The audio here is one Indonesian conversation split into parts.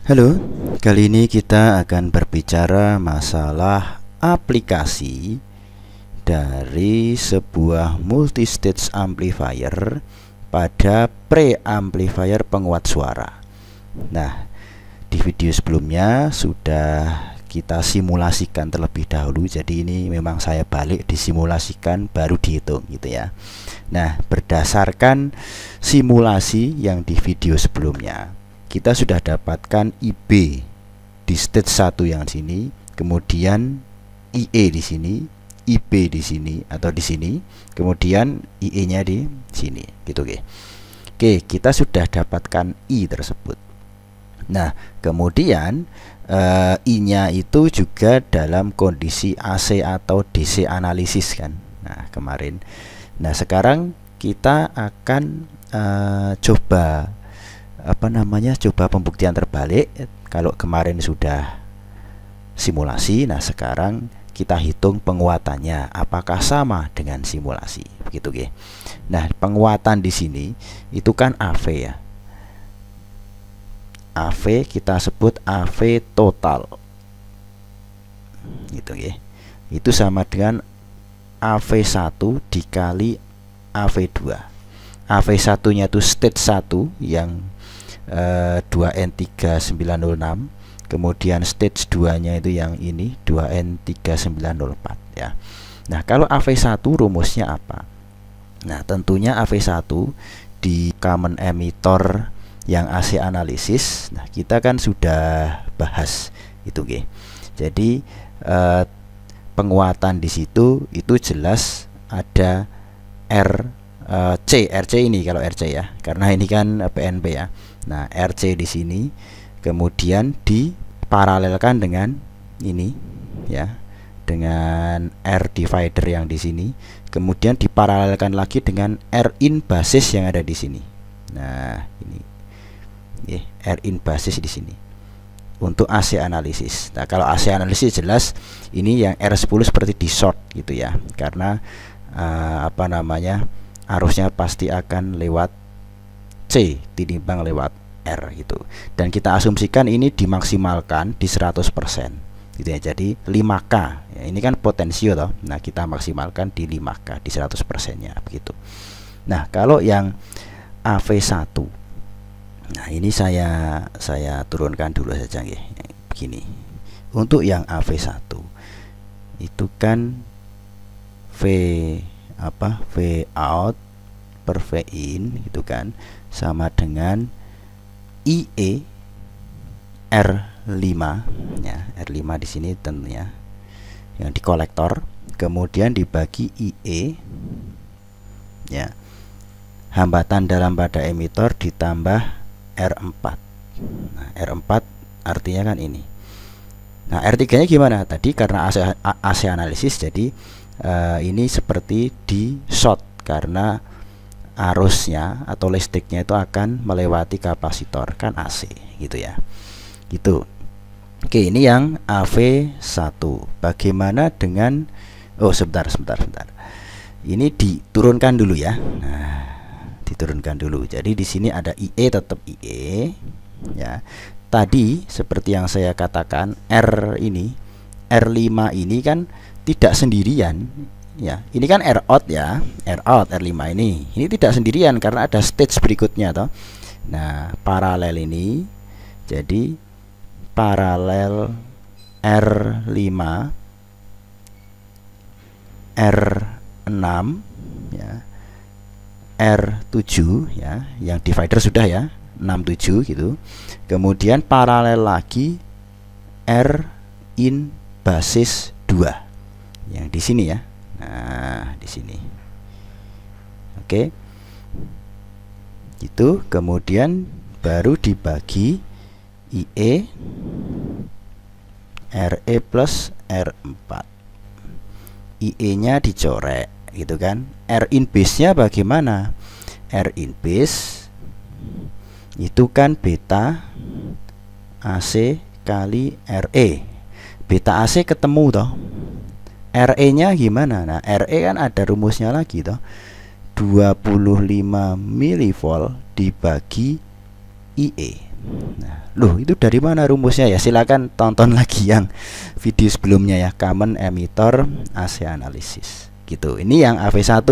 Halo, kali ini kita akan berbicara masalah aplikasi dari sebuah multistage amplifier pada preamplifier penguat suara. Nah, di video sebelumnya sudah kita simulasikan terlebih dahulu, jadi ini memang saya balik disimulasikan baru dihitung gitu ya. Nah, berdasarkan simulasi yang di video sebelumnya, kita sudah dapatkan IB di stage 1 yang sini, kemudian IE di sini, IB di sini atau di sini, kemudian IE-nya di sini, gitu oke. Oke, kita sudah dapatkan I tersebut. Nah, kemudian I-nya itu juga dalam kondisi AC atau DC analisis kan. Nah, kemarin. Nah, sekarang kita akan coba coba pembuktian terbalik. Kalau kemarin sudah simulasi, nah sekarang kita hitung penguatannya apakah sama dengan simulasi, begitu oke. Nah, penguatan di sini itu kan AV ya. AV kita sebut AV total, gitu ya. Itu sama dengan AV1 dikali AV2. AV1 nya itu stage 1 yang 2N3906, kemudian stage 2 nya itu yang ini 2N3904 ya. Nah, kalau AV1 rumusnya apa? Nah, tentunya AV1 di common emitter yang AC analisis. Nah, kita kan sudah bahas itu oke. Jadi penguatan di situ itu jelas ada RC ini kalau RC ya, karena ini kan PNP ya. Nah, RC di sini kemudian diparalelkan dengan ini ya, dengan R divider yang di sini, kemudian diparalelkan lagi dengan R in basis yang ada di sini. Nah, ini ya, R in basis di sini untuk AC analisis. Nah, kalau AC analisis jelas ini yang R10 seperti di short gitu ya, karena arusnya pasti akan lewat C tinimbang lewat R gitu. Dan kita asumsikan ini dimaksimalkan di 100% gitu ya. Jadi 5K ya, ini kan potensio toh. Nah, kita maksimalkan di 5K di 100% nya begitu. Nah, kalau yang AV1, nah ini saya turunkan dulu saja ya. Begini. Untuk yang AV1 itu kan V out per V in gitu kan, sama dengan IE R5 ya, R5 di sini tentunya yang di kolektor, kemudian dibagi IE ya, hambatan dalam pada emitor ditambah R4. Nah, R4 artinya kan ini. Nah, R3 nya gimana? Tadi karena AC analisis, jadi ini seperti di short karena arusnya atau listriknya itu akan melewati kapasitor kan AC gitu ya. Gitu. Oke, ini yang AV1. Bagaimana dengan sebentar. Ini diturunkan dulu ya. Nah, diturunkan dulu. Jadi di sini ada IE, tetap IE ya. Tadi seperti yang saya katakan, R5 ini kan tidak sendirian ya. Ini kan R out ya, R out R5 ini tidak sendirian karena ada stage berikutnya toh. Nah, paralel ini jadi paralel R5 R6 ya, R7 ya, yang divider sudah ya 67 gitu. Kemudian paralel lagi R in basis 2 yang di sini ya. Nah, di sini. Oke. Itu kemudian baru dibagi IE RE plus R4. IE-nya dicorek gitu kan. R in base-nya bagaimana? R in base itu kan beta AC kali RE. Beta AC ketemu toh. RE nya gimana? Nah, RE kan ada rumusnya lagi toh. 25 mV dibagi IE. Nah, loh itu dari mana rumusnya ya? Silakan tonton lagi yang video sebelumnya ya, Common Emitter AC Analysis. Gitu. Ini yang AV1.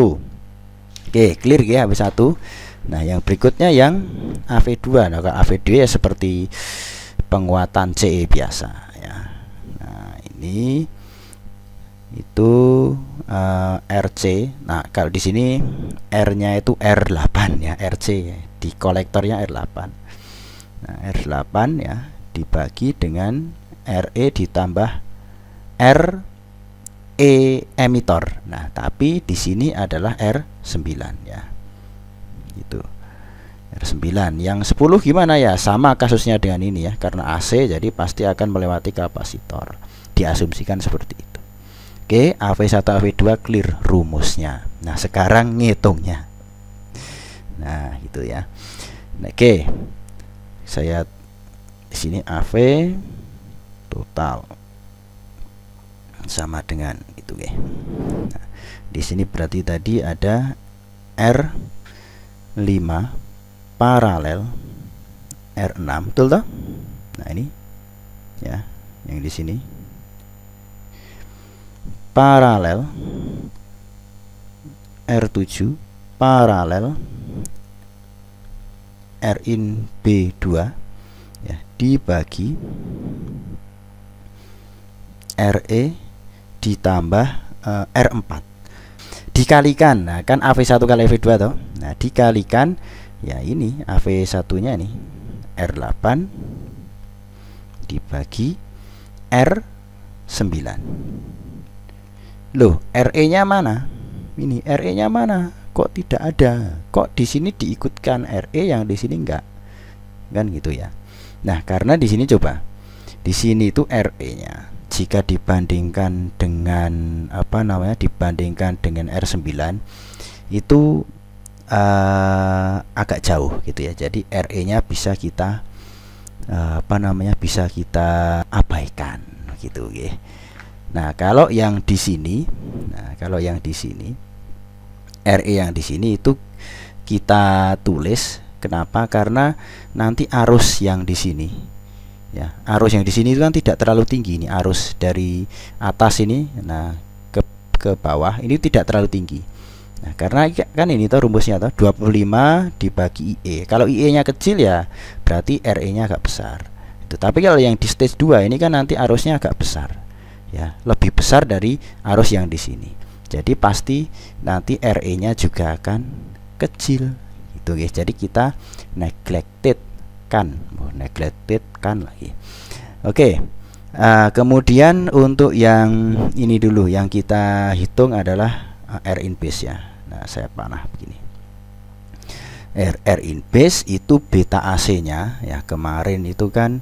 Oke, clear ya AV1. Nah, yang berikutnya yang AV2. Nah, kalau AV2 ya seperti penguatan CE biasa ya. Nah, ini itu RC. Nah, kalau di sini R-nya itu R8 ya, RC ya. Di kolektornya R8. Nah, R8 ya dibagi dengan RE ditambah RE emitor. Nah, tapi di sini adalah R9 ya. Itu. R9. Yang 10 gimana ya? Sama kasusnya dengan ini ya. Karena AC jadi pasti akan melewati kapasitor. Diasumsikan seperti itu. Oke, AV1 AV2 clear rumusnya. Nah, sekarang ngitungnya. Nah, itu ya. Nah, oke. Saya di sini AV total sama dengan itu ya. Nah, di sini berarti tadi ada R5 paralel R6, betul toh? Nah, ini ya, yang di sini paralel R7 paralel Rin B2 ya dibagi Re ditambah R4 dikalikan. Nah, kan AV1 kali AV2 toh. Nah, dikalikan ya ini AV1 nya nih R8 dibagi R9. Loh, RE nya mana? Ini RE nya mana? Kok tidak ada? Kok di sini diikutkan RE yang di sini enggak? Kan gitu ya. Nah, karena di sini coba. Di sini itu RE nya jika dibandingkan dengan dibandingkan dengan R9 itu agak jauh gitu ya. Jadi RE nya bisa kita bisa kita abaikan gitu ya. Nah, kalau yang di sini, RE yang di sini itu kita tulis. Kenapa? Karena nanti arus yang di sini, ya, arus yang di sini itu kan tidak terlalu tinggi. Ini arus dari atas ini, nah ke bawah ini tidak terlalu tinggi. Nah, karena kan ini tuh rumusnya tuh 25 dibagi IE. Kalau IE-nya kecil ya berarti RE-nya agak besar. Itu. Tapi kalau yang di stage 2 ini kan nanti arusnya agak besar. Ya, lebih besar dari arus yang di sini. Jadi pasti nanti RE-nya juga akan kecil gitu guys. Jadi kita neglected kan lagi. Oke. Kemudian untuk yang ini dulu yang kita hitung adalah R in base ya. Nah, saya panah begini. R in base itu beta AC-nya ya, kemarin itu kan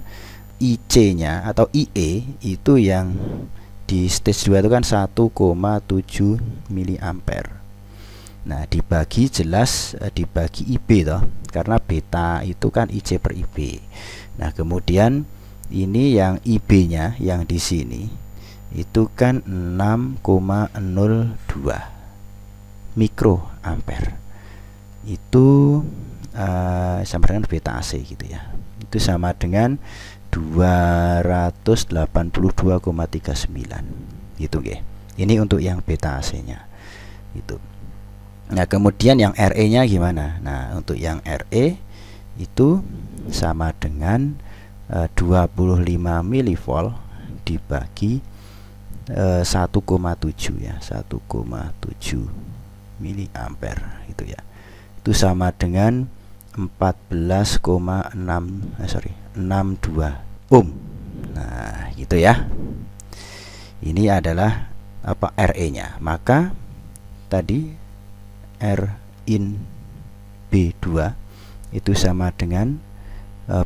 IC-nya atau IE itu yang di stage 2 itu kan 1,7 miliampere. Nah, dibagi jelas dibagi IB toh, karena beta itu kan IC per IB. Nah, kemudian ini yang IB-nya yang di sini itu kan 6,02 mikroampere. Itu sama dengan beta AC gitu ya. Itu sama dengan 282,39 gitu ya. Ini untuk yang beta AC-nya. Itu. Nah, kemudian yang RE-nya gimana? Nah, untuk yang RE itu sama dengan 25 mV dibagi 1,7 ya, 1,7 miliampere gitu ya. Itu sama dengan 62 ohm. Nah, gitu ya. Ini adalah apa RE-nya. Maka tadi R in B2 itu sama dengan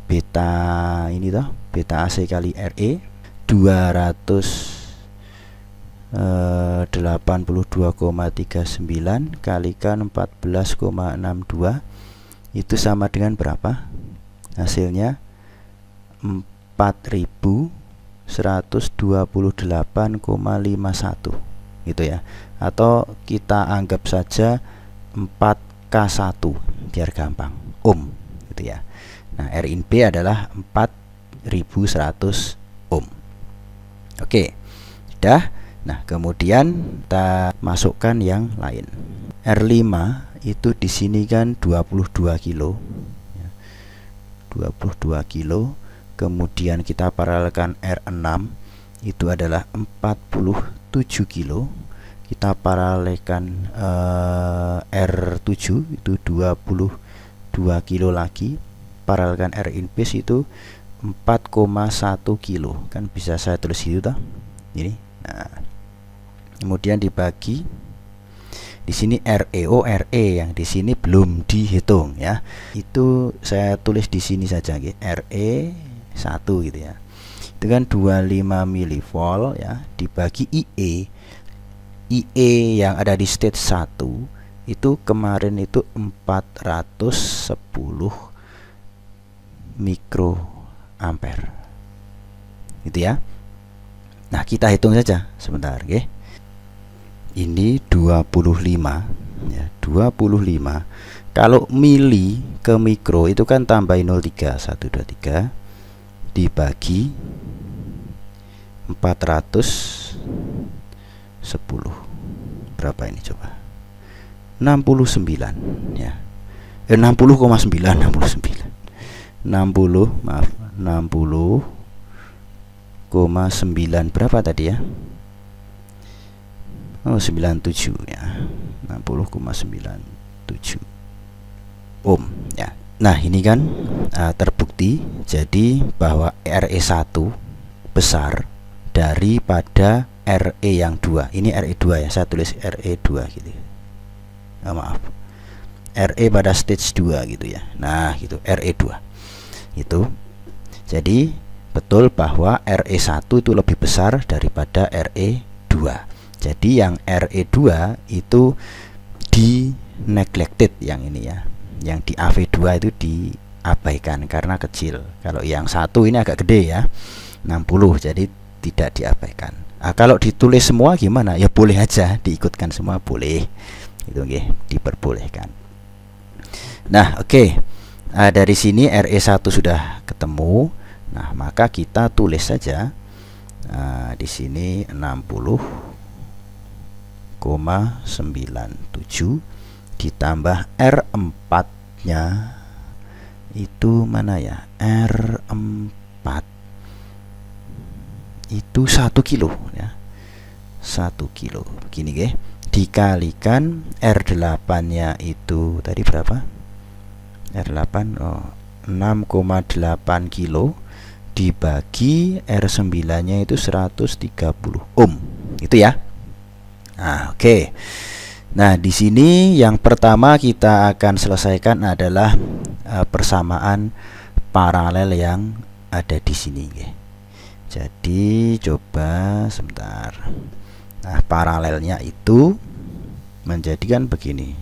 beta ini toh, beta AC kali RE 282,39 kalikan 14,62 itu sama dengan berapa? Hasilnya 4128,51 gitu ya. Atau kita anggap saja 4K1 biar gampang, ohm gitu ya. Nah, R in B adalah 4100 ohm. Oke, sudah. Nah, kemudian kita masukkan yang lain. R5 itu di sini kan 22 kilo. 22 kilo. Kemudian kita paralelkan R6 itu adalah 47 kilo. Kita paralelkan R7 itu 22 kilo lagi. Paralelkan R in base itu 4,1 kilo. Kan bisa saya tulis itu toh. Ini. Nah, kemudian dibagi di sini REO RE yang di sini belum dihitung ya. Itu saya tulis di sini saja gitu. RE 1 gitu ya. Itu kan 25 mV ya, dibagi IE. IE yang ada di stage 1 itu kemarin itu 410 mikroampere. Gitu ya. Nah, kita hitung saja sebentar, oke. Ini 25 ya, 25. Kalau mili ke mikro itu kan tambahin 0,3 1 2 3 dibagi 410. Berapa ini coba? 69 ya. 60,9 60 maaf 60,9 berapa tadi ya? Oh, 97 ya. 60,97 ohm ya. Nah, ini kan terbukti jadi bahwa RE1 besar daripada RE yang 2. Ini RE2 ya, saya tulis RE2 gitu. Maaf. RE pada stage 2 gitu ya. Nah, gitu RE2. Itu. Jadi betul bahwa RE1 itu lebih besar daripada RE2. Jadi yang RE2 itu di neglected yang ini ya. Yang di AV2 itu diabaikan karena kecil. Kalau yang satu ini agak gede ya, 60, jadi tidak diabaikan. Nah, kalau ditulis semua gimana? Ya boleh aja diikutkan semua, boleh. Itu nggih, diperbolehkan. Nah, oke. Dari sini RE1 sudah ketemu. Nah, maka kita tulis saja di sini 60,97 ditambah R4 nya itu mana ya? R4 itu 1 kilo ya. 1 kilo begini nggih, dikalikan R8 nya itu tadi berapa? R8 6,8 kilo dibagi R9 nya itu 130 ohm itu ya. Nah, oke. Nah, di sini yang pertama kita akan selesaikan adalah persamaan paralel yang ada di sini. Jadi coba sebentar. Nah, paralelnya itu menjadikan begini.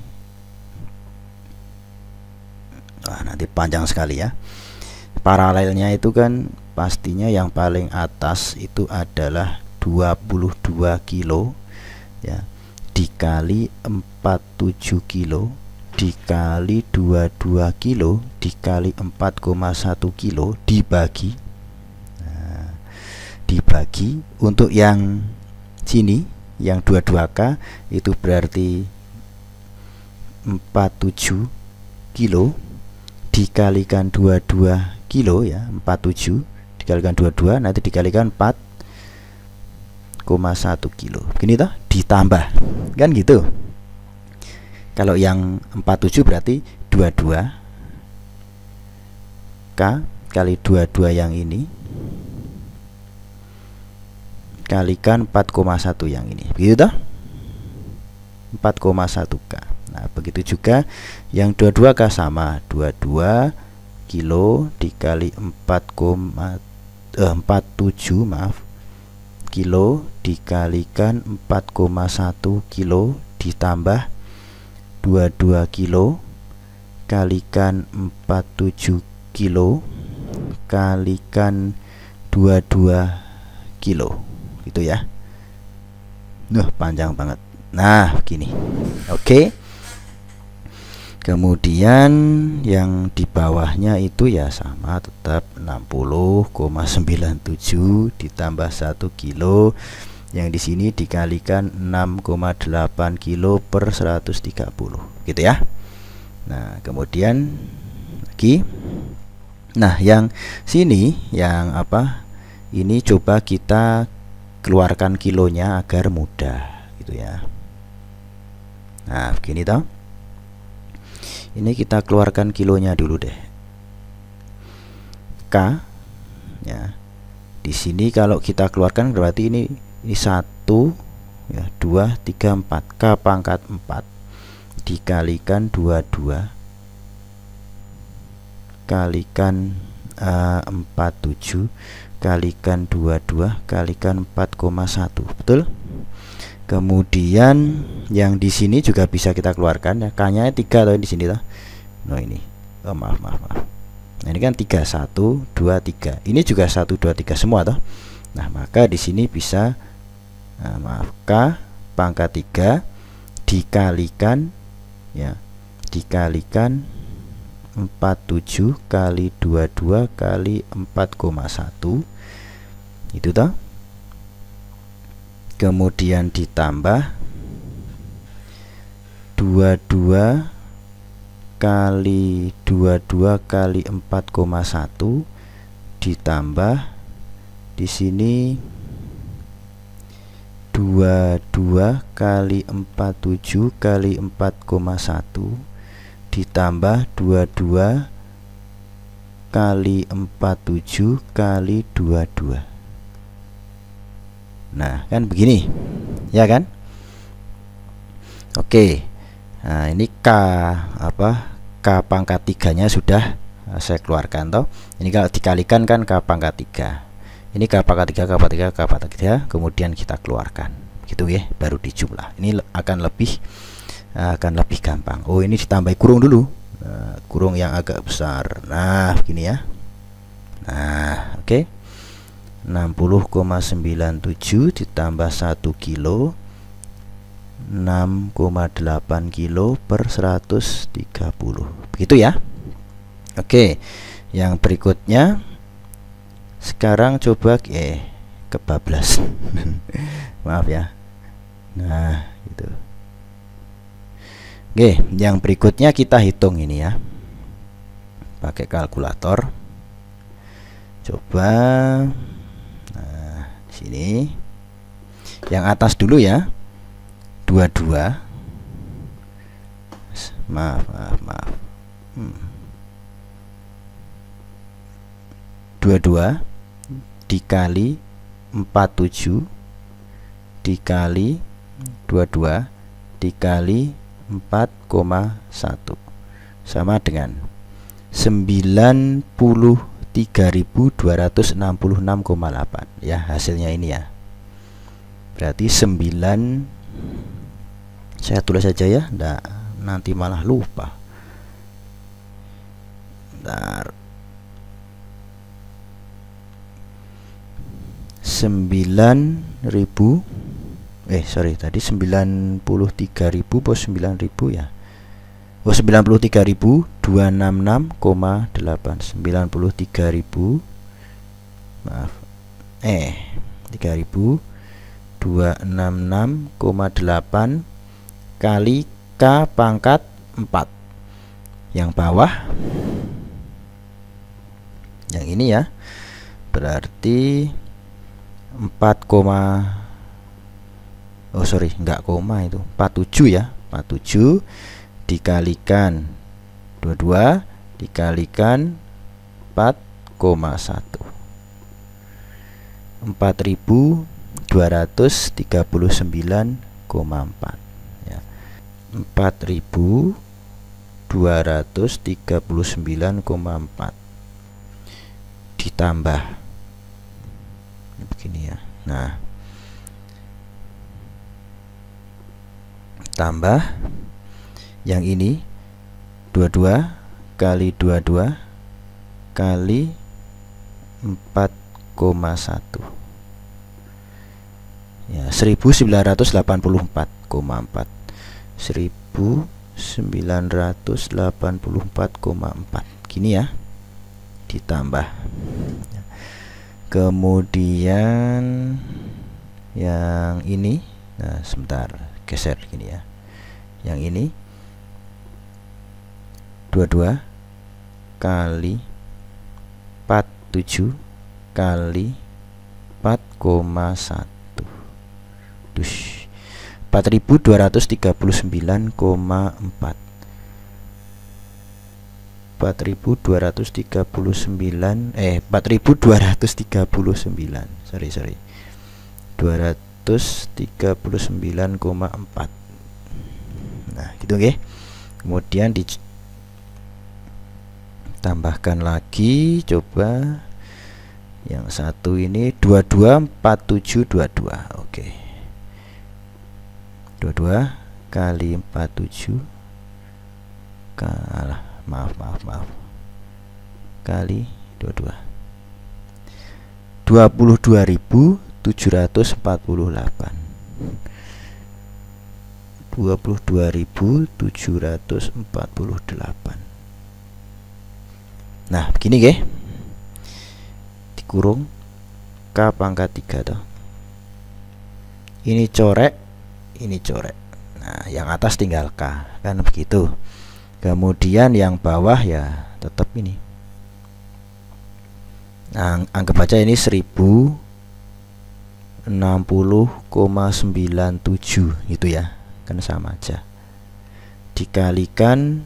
Wah, nanti panjang sekali ya. Paralelnya itu kan pastinya yang paling atas itu adalah 22 kilo ya, dikali 47 kilo dikali 22 kilo dikali 4,1 kilo dibagi. Nah, dibagi untuk yang sini yang 22K itu berarti 47 kilo dikalikan 22 kilo ya, 47 dikalikan 22 nanti dikalikan 4,1 kilo. Begini toh, ditambah. Kan gitu. Kalau yang 47 berarti 22 K kali 22 yang ini kalikan 4,1 yang ini. Begitu toh? 4,1 K. Nah, begitu juga yang 22K sama 22 kilo dikali 47 maaf kilo dikalikan 4,1 kilo ditambah 22 kilo kalikan 47 kilo kalikan 22 kilo gitu ya. Panjang banget. Nah, begini. Oke. Kemudian yang di bawahnya itu ya sama, tetap 60,97 ditambah 1 kilo, yang di sini dikalikan 6,8 kilo per 130 gitu ya. Nah kemudian lagi, nah yang sini yang apa ini coba kita keluarkan kilonya agar mudah gitu ya. Nah begini toh, ini kita keluarkan kilonya dulu deh. K ya. Di sini kalau kita keluarkan berarti ini 1 ya, 2 3 4, K pangkat 4 dikalikan 22 kalikan 47 kalikan 22 kalikan 4,1, betul? Kemudian yang di sini juga bisa kita keluarkan ya, K-nya 3 atau di sini toh. Nah ini, maaf. Nah ini kan 3 1 2 3. Ini juga 1 2 3 semua toh. Nah, maka di sini bisa K pangkat 3 dikalikan ya, dikalikan 47 kali 22 kali 4,1 itu toh. Kemudian ditambah 22 kali 22 kali 4,1 ditambah di sini 22 kali 47 kali 4,1 ditambah 22 kali 47 kali 22. Nah kan begini ya kan. Oke, nah ini K apa, K pangkat 3 nya sudah saya keluarkan toh. Ini kalau dikalikan kan K pangkat 3, ini K pangkat 3 K pangkat 3 K pangkat 3, kemudian kita keluarkan gitu ya, baru dijumlah. Ini akan lebih gampang. Oh ini ditambah kurung dulu, kurung yang agak besar. Nah begini ya. Nah oke, 60,97 ditambah 1 kilo 6,8 kilo per 130, begitu ya. Oke, yang berikutnya sekarang coba kebablas maaf ya. Nah gitu. Oke, yang berikutnya kita hitung ini ya, pakai kalkulator. Coba sini yang atas dulu ya, 22 maaf 22 dikali 47 dikali 22 dikali 4,1 sama dengan 93.266,8 ya, hasilnya ini ya. Berarti 9, saya tulis saja ya, nanti malah lupa. Bentar. 9.000 tadi 93.000 atau 9.000 ya. Oh 93.266,8 93.000 maaf 3.266,8 kali K pangkat 4 yang bawah, yang ini ya, berarti 47 ya, 47 dikalikan 22 dikalikan 4,1, 4.239,4 ya, 4.239,4 ditambah begini ya. Nah tambah yang ini 22 kali 22 kali 4,1 ya, 1984,4 1984,4 984,4 gini ya, ditambah. Kemudian yang ini, nah sebentar, geser gini ya, yang ini 22 kali 47 kali 4,1, 4239,4, 4239 sorry 239,4. Nah gitu nggih. Kemudian ditambahkan lagi, coba yang satu ini 224722. Oke, 22 kali 47 maaf kali 22, 22.748, 22.748. Nah begini nggih, dikurung K pangkat 3 toh. Ini corek, ini corek. Nah yang atas tinggal K, kan begitu. Kemudian yang bawah ya tetap ini. Nah, anggap aja ini 1060,97 gitu ya, kan sama aja. Dikalikan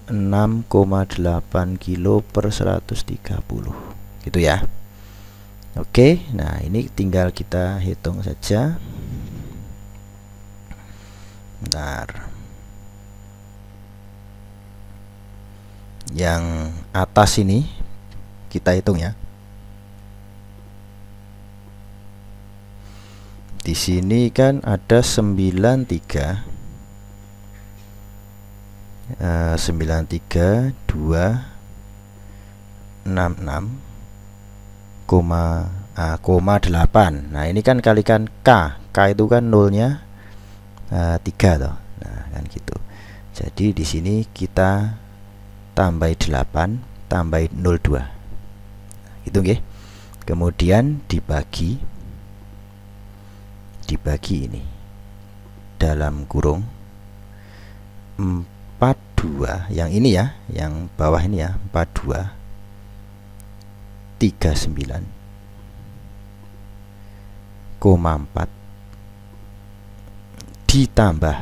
6,8 kilo per 130 gitu ya. Oke, nah ini tinggal kita hitung saja. Bentar. Yang atas ini kita hitung ya. Di sini kan ada 93 8. Nah ini kan kalikan K itu kan nolnya 3 toh. Nah kan gitu. Jadi di sini kita tambah 8 tambah 02 gitu nggih. Kemudian dibagi ini dalam kurung 42, yang ini ya, yang bawah ini ya, 4239,4 ditambah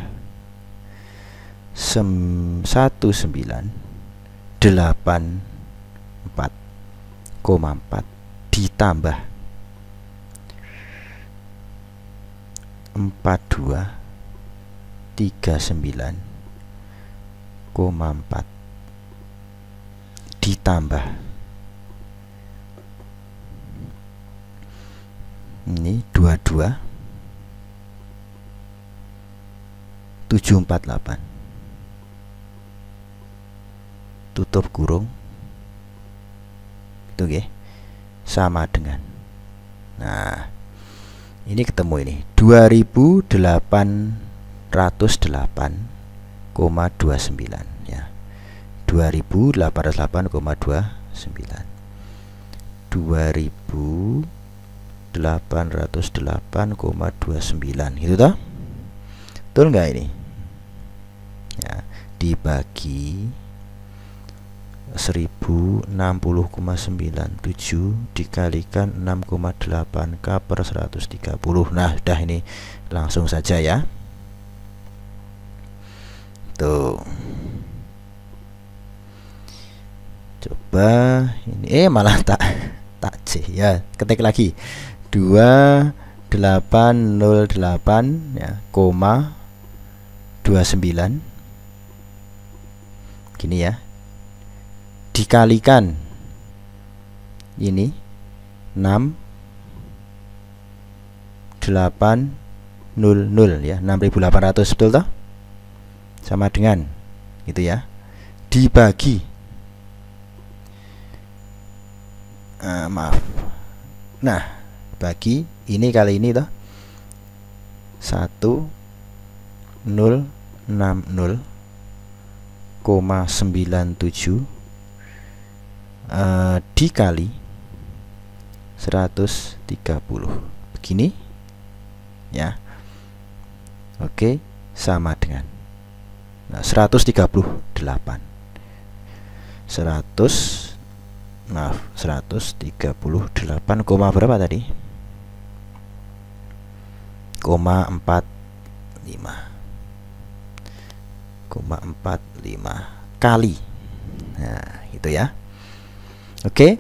1984,4 ditambah 4239,4 ditambah ini 22748, tutup kurung itu nggih, sama dengan, nah ini ketemu ini 2808,29 ya, 2808,29, 2808,29 gitu toh. Betul nggak ini ya, dibagi 1060,97 dikalikan 6,8 K per 130. Nah udah, ini langsung saja ya. Tuh, coba ini malah tak C ya, ketik lagi 2808 ya, koma 29 gini ya, dikalikan ini 6800 ya, 6800 betul toh, sama dengan gitu ya, dibagi maaf, nah bagi ini kali ini toh 1060 dikali 130 begini ya. Oke, sama dengan 138 koma berapa tadi? 0,45 kali. Nah, itu ya. Oke.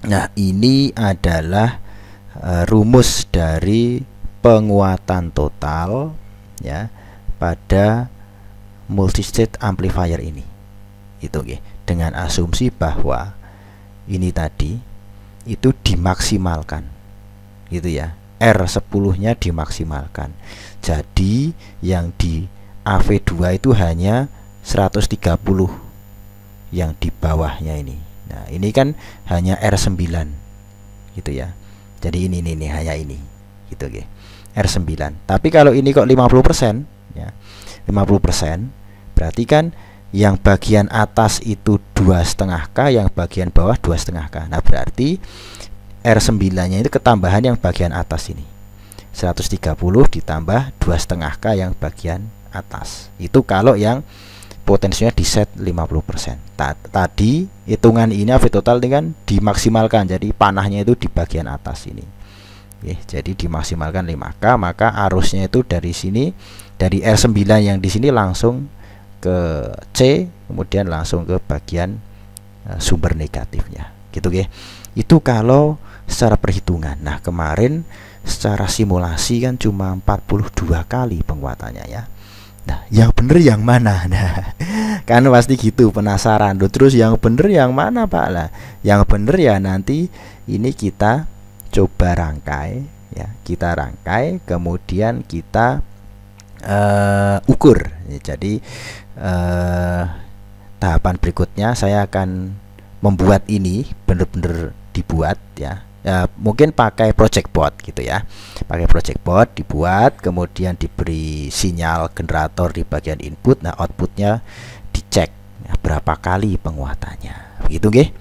Nah, ini adalah rumus dari penguatan total ya pada multistage amplifier ini. Itu dengan asumsi bahwa ini tadi itu dimaksimalkan. Gitu ya. R10-nya dimaksimalkan. Jadi yang di AV2 itu hanya 130 yang di bawahnya ini. Nah, ini kan hanya R9 gitu ya. Jadi ini hanya ini gitu R9. Tapi kalau ini kok 50% ya. 50% berarti kan yang bagian atas itu 2,5K, yang bagian bawah 2,5K. Nah, berarti R9-nya itu ketambahan yang bagian atas ini 130 ditambah 2,5K yang bagian atas. Itu kalau yang potensinya di set 50%. Tadi hitungan ini AV total ini kan dimaksimalkan, jadi panahnya itu di bagian atas ini. Jadi dimaksimalkan 5K, maka arusnya itu dari sini, dari R9 yang di sini langsung ke C, kemudian langsung ke bagian sumber negatifnya. Gitu Itu kalau secara perhitungan. Nah, kemarin secara simulasi kan cuma 42 kali penguatannya ya. Nah, yang bener yang mana? Nah, kan pasti gitu, penasaran. Loh, terus yang bener yang mana, Pak? Lah, yang bener ya nanti ini kita coba rangkai ya. Kita rangkai, kemudian kita ukur. Jadi tahapan berikutnya saya akan membuat ini bener-bener dibuat ya. Mungkin pakai project board gitu ya. Pakai project board dibuat, kemudian diberi sinyal generator di bagian input. Nah, outputnya dicek ya, berapa kali penguatannya. Begitu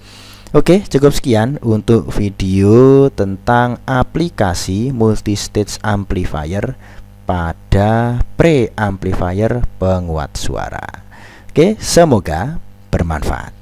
Oke, cukup sekian untuk video tentang aplikasi multistage amplifier pada preamplifier penguat suara. Oke, semoga bermanfaat.